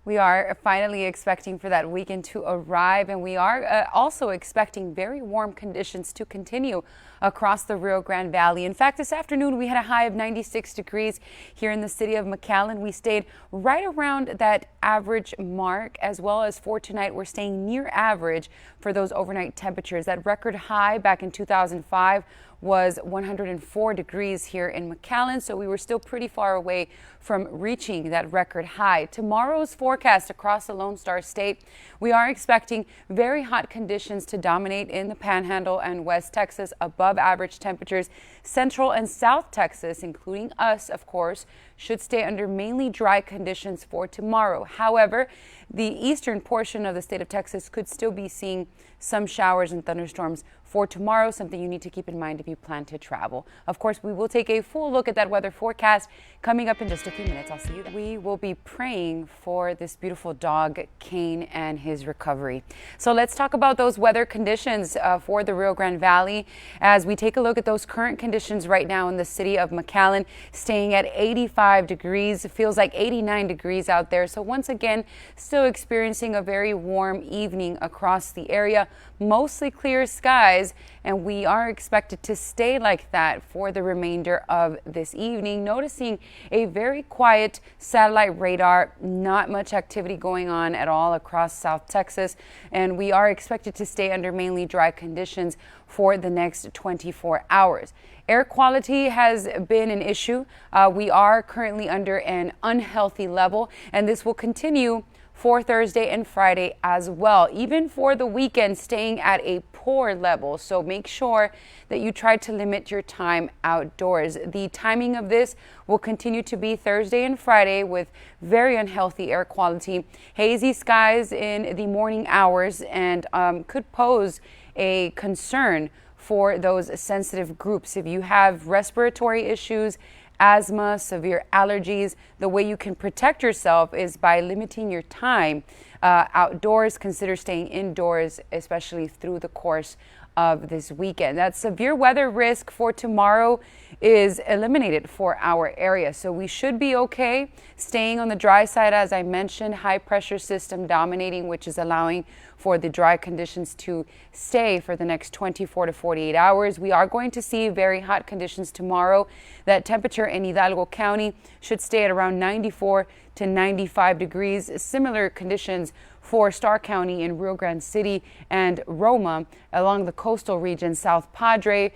We are finally expecting for that weekend to arrive, and we are also expecting very warm conditions to continue across the Rio Grande Valley. In fact, this afternoon we had a high of 96 degrees here in the city of McAllen. We stayed right around that average mark, as well as for tonight we're staying near average for those overnight temperatures. That record high back in 2005 was 104 degrees here in McAllen, so we were still pretty far away from reaching that record high. Tomorrow's forecast across the Lone Star State, we are expecting very hot conditions to dominate in the Panhandle and West Texas, above average temperatures. Central and South Texas, including us, of course, should stay under mainly dry conditions for tomorrow. However, the eastern portion of the state of Texas could still be seeing some showers and thunderstorms for tomorrow, something you need to keep in mind if you plan to travel. Of course, we will take a full look at that weather forecast coming up in just a few minutes. I'll see you then. We will be praying for this beautiful dog, Kane, and his recovery. So let's talk about those weather conditions for the Rio Grande Valley as we take a look at those current conditions right now in the city of McAllen, staying at 85 degrees. It feels like 89 degrees out there. So once again, still experiencing a very warm evening across the area, mostly clear skies, and we are expected to stay like that for the remainder of this evening. Noticing a very quiet satellite radar, not much activity going on at all across South Texas, and we are expected to stay under mainly dry conditions for the next 24 hours. Air quality has been an issue. We are currently under an unhealthy level, and this will continue for Thursday and Friday as well, even for the weekend, staying at a poor level. So make sure that you try to limit your time outdoors. The timing of this will continue to be Thursday and Friday with very unhealthy air quality, hazy skies in the morning hours, and could pose a concern for those sensitive groups. If you have respiratory issues, asthma, severe allergies, the way you can protect yourself is by limiting your time outdoors. Consider staying indoors, especially through the course of this weekend. That severe weather risk for tomorrow is eliminated for our area, so we should be okay. Staying on the dry side, as I mentioned, high pressure system dominating, which is allowing for the dry conditions to stay for the next 24 to 48 hours. We are going to see very hot conditions tomorrow. That temperature in Hidalgo County should stay at around 94 to 95 degrees. Similar conditions for Starr County in Rio Grande City and Roma along the coastal region, South Padre,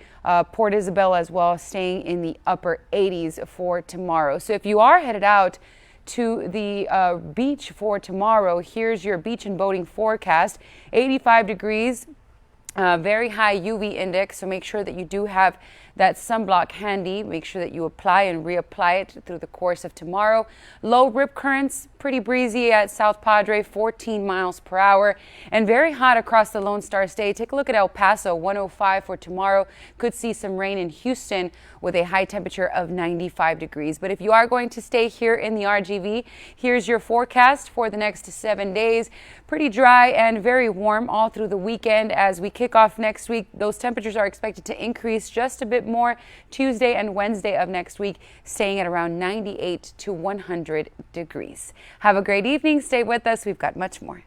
Port Isabel as well, staying in the upper 80s for tomorrow. So if you are headed out to the beach for tomorrow, here's your beach and boating forecast. 85 degrees, very high UV index, so make sure that you do have that sunblock handy. Make sure that you apply and reapply it through the course of tomorrow. Low rip currents, pretty breezy at South Padre, 14 miles per hour, and very hot across the Lone Star State. Take a look at El Paso, 105 for tomorrow. Could see some rain in Houston with a high temperature of 95 degrees. But if you are going to stay here in the RGV, here's your forecast for the next 7 days. Pretty dry and very warm all through the weekend. As we kick off next week, those temperatures are expected to increase just a bit more Tuesday and Wednesday of next week, staying at around 98 to 100 degrees. Have a great evening. Stay with us. We've got much more.